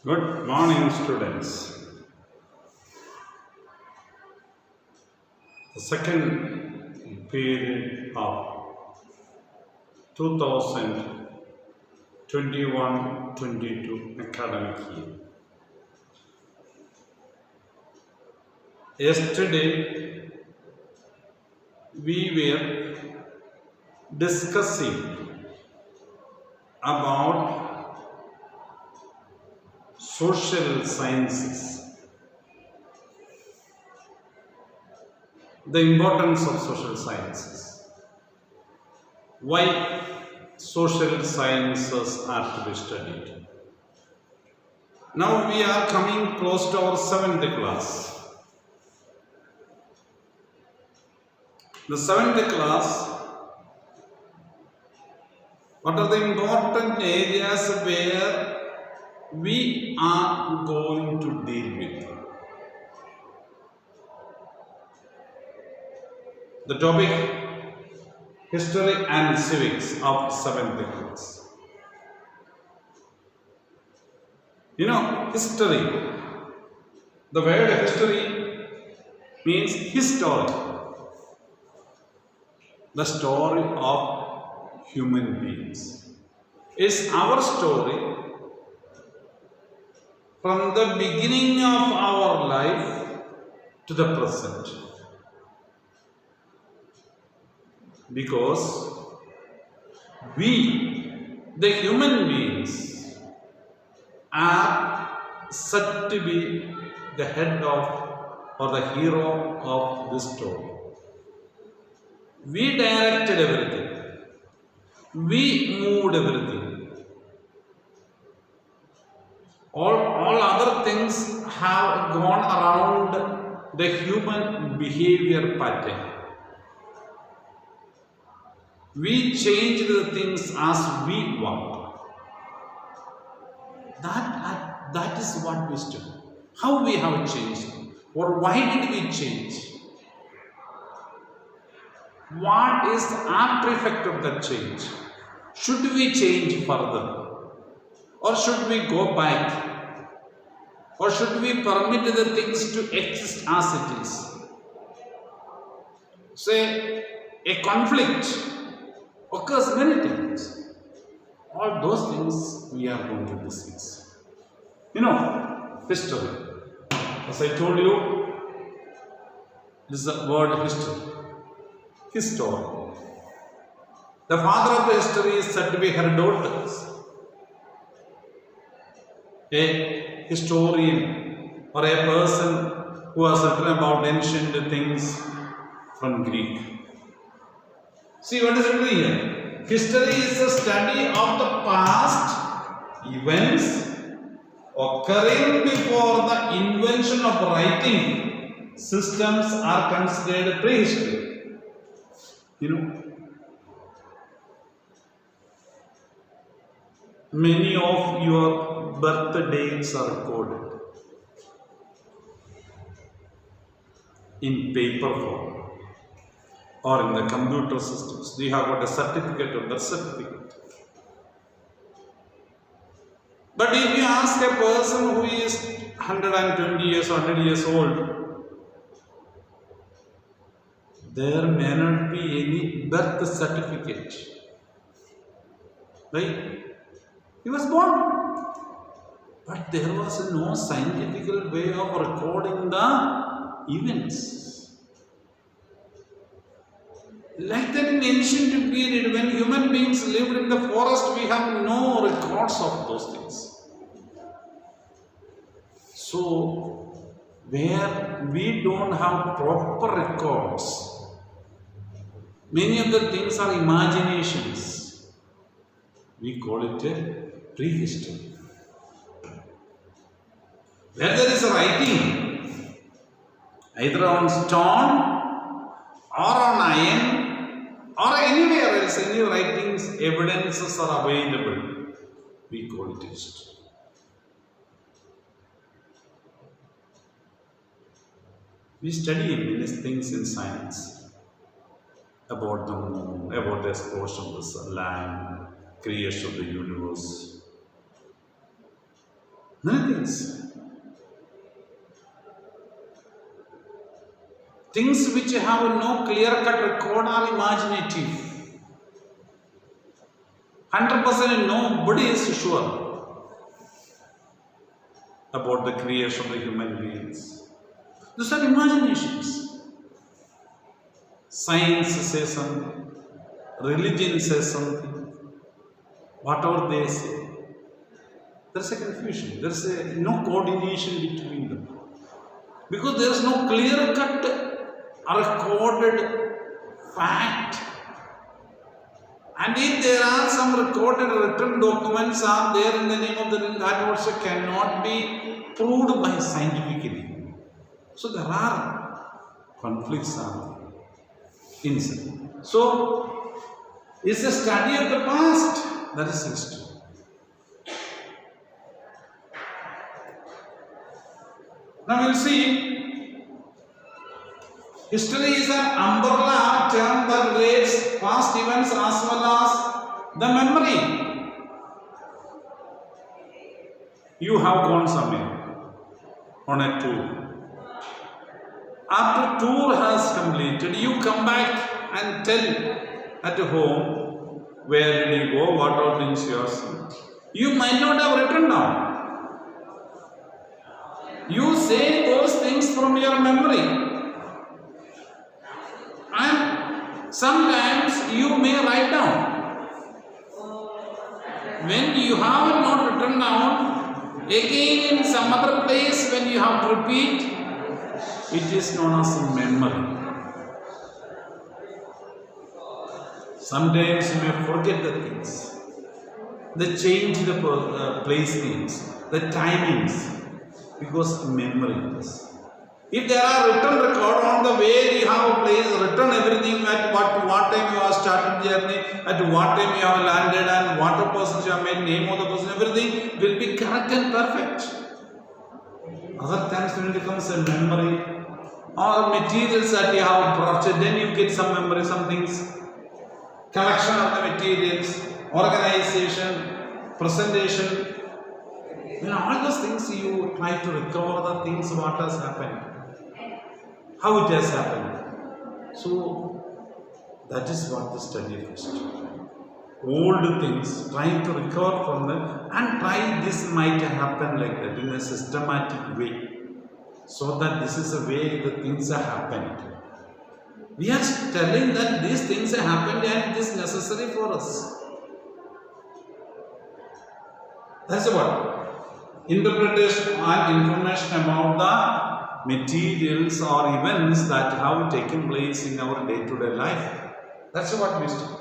Good morning, students. The second period of 2021-22 academic year. Yesterday, we were discussing about social sciences, the importance of social sciences, why social sciences are to be studied. Now we are coming close to our 7th class. The 7th class, what are the important areas where we are going to deal with? The topic, history and civics of 7th class. You know, history, the word history means history, the story of human beings. It's our story from the beginning of our life to the present. Because we, the human beings, are said to be the head of or the hero of this story. We directed everything. We moved everything. All other things have gone around the human behavior pattern. We change the things as we want. That is what wisdom. How we have changed, or why did we change? What is the after effect of that change? Should we change further? Or should we go back? Or should we permit the things to exist as it is? Say, a conflict occurs many times. All those things we are going to discuss. You know, history. As I told you, this is the word history. History. The father of the history is said to be Herodotus, a historian or a person who has written about ancient things from Greek. See what is written here? History is a study of the past events occurring before the invention of writing systems are considered prehistory. You know, many of your birth dates are recorded in paper form or in the computer systems. You have got a certificate or birth certificate. But if you ask a person who is 120 years or 100 years old, there may not be any birth certificate. Right? He was born. But there was no scientific way of recording the events. Like that in ancient period, when human beings lived in the forest, we have no records of those things. So, where we don't have proper records, many of the things are imaginations. We call it a prehistory. Where there is a writing, either on stone or on iron or anywhere else, any writings, evidences are available, we call it history. We study many things in science about the moon, about the explosion of the land, creation of the universe. Many things. Things which have no clear-cut record are imaginative. 100% nobody is sure about the creation of the human beings. These are imaginations. Science says something, religion says something, whatever they say. There is a confusion, there is no coordination between them. Because there is no clear-cut recorded fact. And if there are some recorded written documents are there in the name of the Lord, that also cannot be proved by scientifically. So there are conflicts inside. So it's a study of the past, that is history. Now we'll see, history is an umbrella term that relates past events as well as the memory. You have gone somewhere on a tour. After tour has completed, you come back and tell at home where did you go, what all things you have seen. You might not have written down. You say those things from your memory. And sometimes you may write down. When you have not written down, again in some other place when you have to repeat, it is known as memory. Sometimes you may forget the things. They change the placements, the timings, because memory is. If there are written record on the way you have a place, written everything at what time you have started journey, at what time you have landed, and what persons you have made, name of the person, everything will be correct and perfect. Other times when it becomes a memory, or materials that you have purchased, then you get some memory, some things, collection of the materials, organization, presentation. In all those things you try to recover the things what has happened, how it has happened. So that is what the study of history. Old things, trying to recover from them and try this might happen like that in a systematic way. So that this is the way the things have happened. We are telling that these things have happened and it is necessary for us. That's what. Interpretation and information about the materials or events that have taken place in our day-to-day life. That's what we study.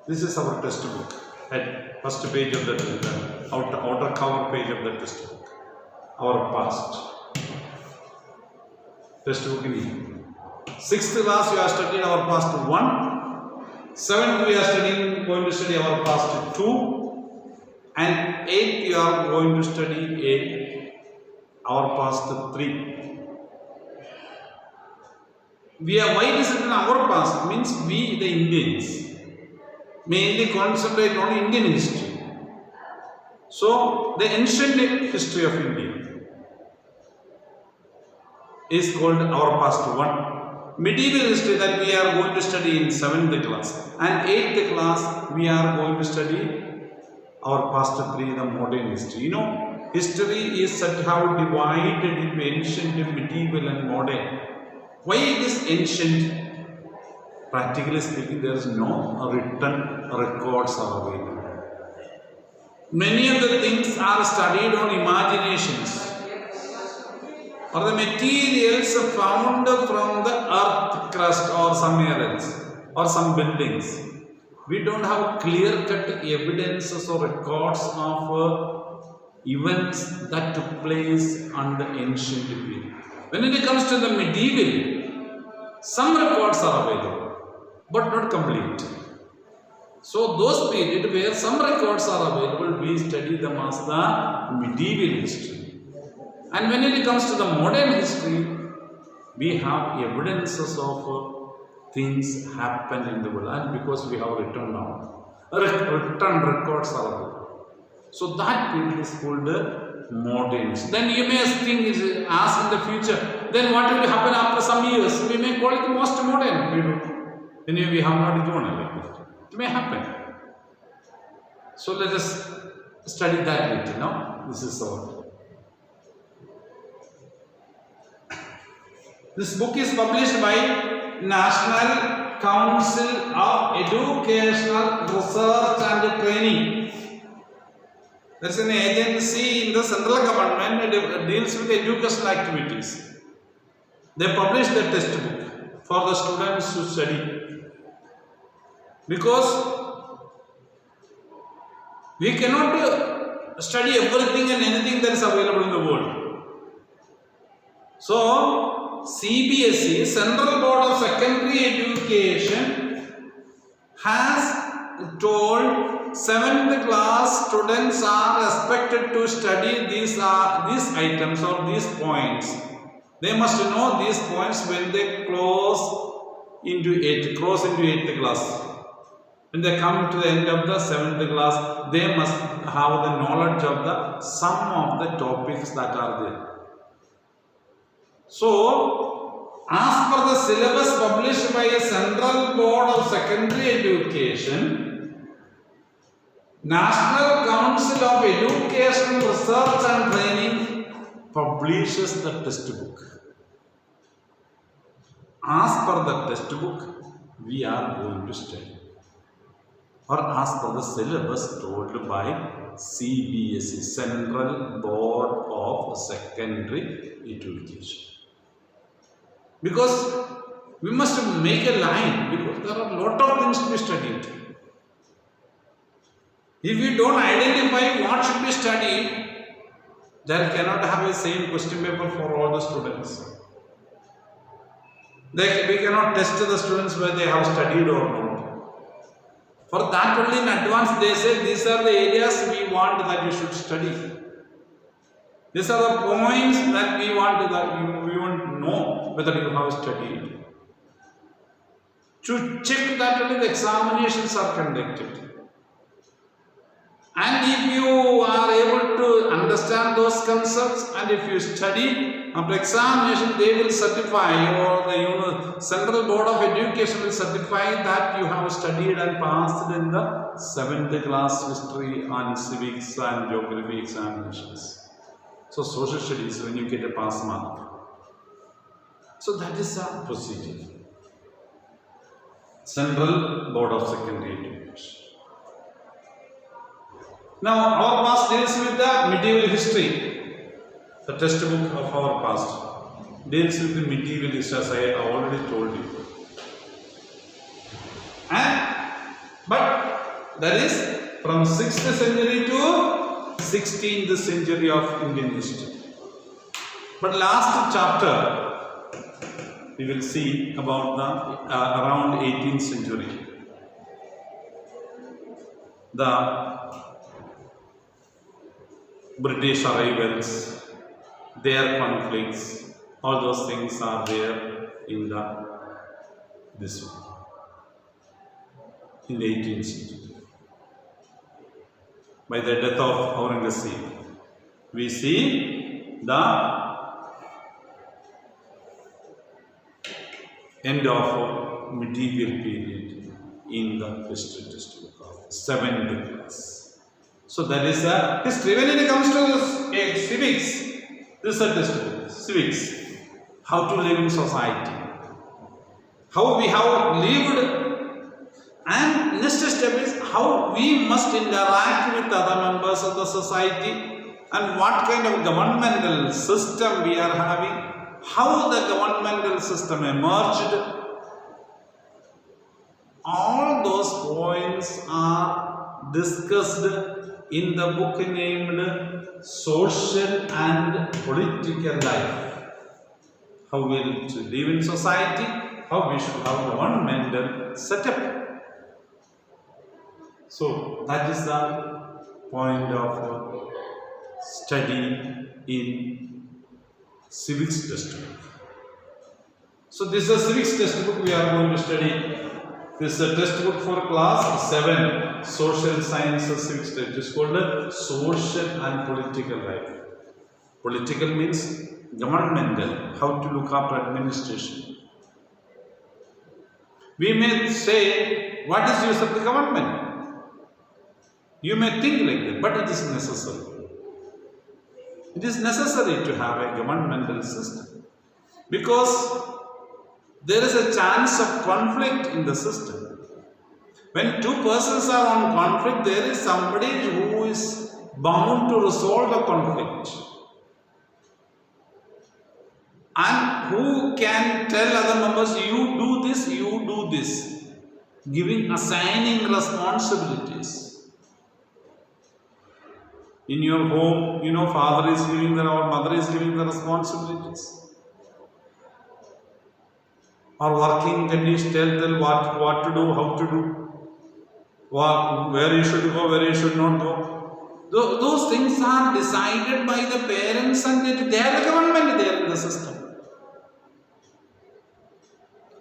This is our textbook. At first page of the outer cover page of the textbook. Our past. Textbook in 6th class we are studying our past 1. 7th we are going to study our past 2. And 8th you are going to study our past 3. Why it is written our past means we the Indians mainly concentrate on Indian history. So the ancient history of India is called our past 1. Medieval history that we are going to study in 7th class, and 8th class we are going to study our past 3, the modern history. You know, history is somehow divided into ancient, medieval and modern. Why it is ancient? Practically speaking, there is no written records are available. Many of the things are studied on imaginations or the materials found from the earth crust or somewhere else or some buildings. We don't have clear-cut evidences or records of events that took place on the ancient period. When it comes to the medieval, some records are available, but not complete. So those periods where some records are available, we study them as the medieval history. And when it comes to the modern history, we have evidences of things happen in the world, and because we have written down, written records are available. So that period is called modernism. Then you may think, ask in the future, then what will happen after some years? We may call it most modern period. Anyway, we have not drawn like that. It may happen. So let us study that later. Now, this is all. This book is published by National Council of Educational Research and Training. There is an agency in the central government that deals with educational activities. They publish the textbook for the students to study. Because we cannot study everything and anything that is available in the world. So, CBSE, Central Board of Secondary Education, has told 7th class students are expected to study these items or these points. They must know these points when they cross into 8th class. When they come to the end of the 7th class, they must have the knowledge of the some of the topics that are there. So, as per the syllabus published by a Central Board of Secondary Education, National Council of Educational Research and Training publishes the textbook. As per the textbook, we are going to study. Or as per the syllabus told by CBSE, Central Board of Secondary Education. Because we must make a line, because there are a lot of things to be studied. If we don't identify what should be studied, then cannot have a same question paper for all the students. We cannot test the students whether they have studied or not. For that only in advance they say these are the areas we want that you should study. These are the points that we want to know whether you have studied. To check that only the examinations are conducted. And if you are able to understand those concepts and if you study, after examination they will certify, or the Central Board of Education will certify that you have studied and passed in the 7th class history and civics and geography examinations. So social studies, when you get a pass mark. So that is a procedure. Central Board of Secondary Education. Now, our past deals with the medieval history. The textbook of our past deals with the medieval history, as I already told you. But that is from 6th century to 16th century of Indian history. But last chapter, we will see about the around 18th century. The British arrivals, their conflicts, all those things are there in this one, in the 18th century. By the death of Aurangzeb, we see the end of medieval period in the history textbook of 7th class. So that is a history. When it comes to this, civics, this is a textbook. Civics, how to live in society, how we have lived, and next step is how we must interact with other members of the society, and what kind of governmental system we are having, how the governmental system emerged. All those points are discussed in the book named Social and Political Life. How we live in society, how we should have governmental setup. So that is the point of study in civics textbook. So this is a civics textbook we are going to study. This is a textbook for class 7, Social Sciences, Civics. It is called Social and Political Life. Political means governmental, how to look after administration. We may say, what is use of the government? You may think like that, but it is necessary. It is necessary to have a governmental system because there is a chance of conflict in the system. When two persons are on conflict, there is somebody who is bound to resolve the conflict. And who can tell other members, you do this, assigning responsibilities. In your home, father is giving or mother is giving the responsibilities. Or working, can you tell them what to do, how to do, where you should go, where you should not go. Those things are decided by the parents and they are the government there in the system.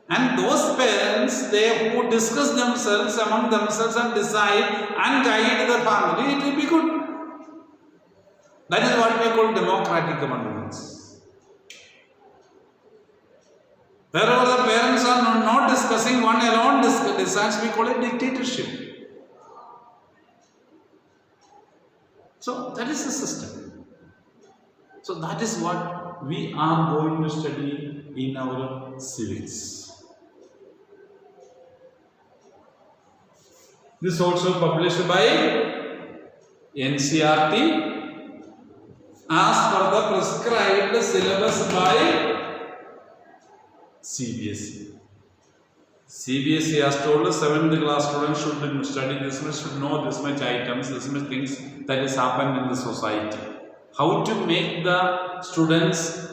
And those parents, they who discuss themselves among themselves and decide and guide the family, it will be good. That is what we call democratic governments. Wherever the parents are not discussing, one alone decides, we call it dictatorship. So that is the system. So that is what we are going to study in our civics. This is also published by NCERT as per the prescribed syllabus by CBSE. CBSE has told us 7th class students should study this much, should know this much items, this much things that has happened in the society. How to make the students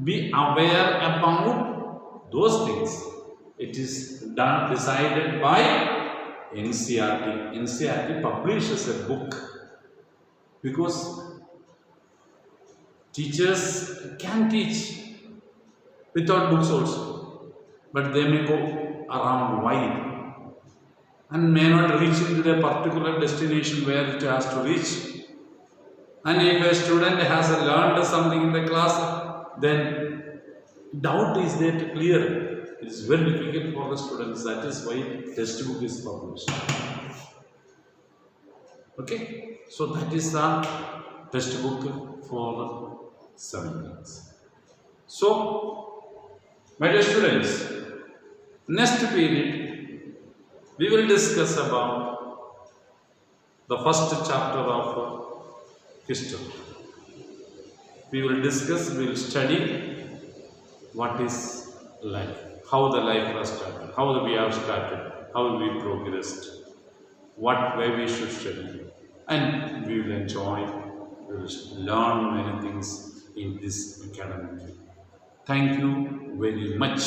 be aware about those things. It is decided by NCERT. NCERT publishes a book because teachers can teach without books also, but they may go around wide and may not reach into the particular destination where it has to reach. And if a student has learned something in the class, then doubt is there to clear. It is very difficult for the students. That is why textbook is published. Okay, so that is the textbook for 7th class. So, my dear students, next period we will discuss about the first chapter of history. We will study what is life, how the life was started, how we have started, how we progressed, what way we should study, and we will enjoy, we will learn many things in this academic year. Thank you very much.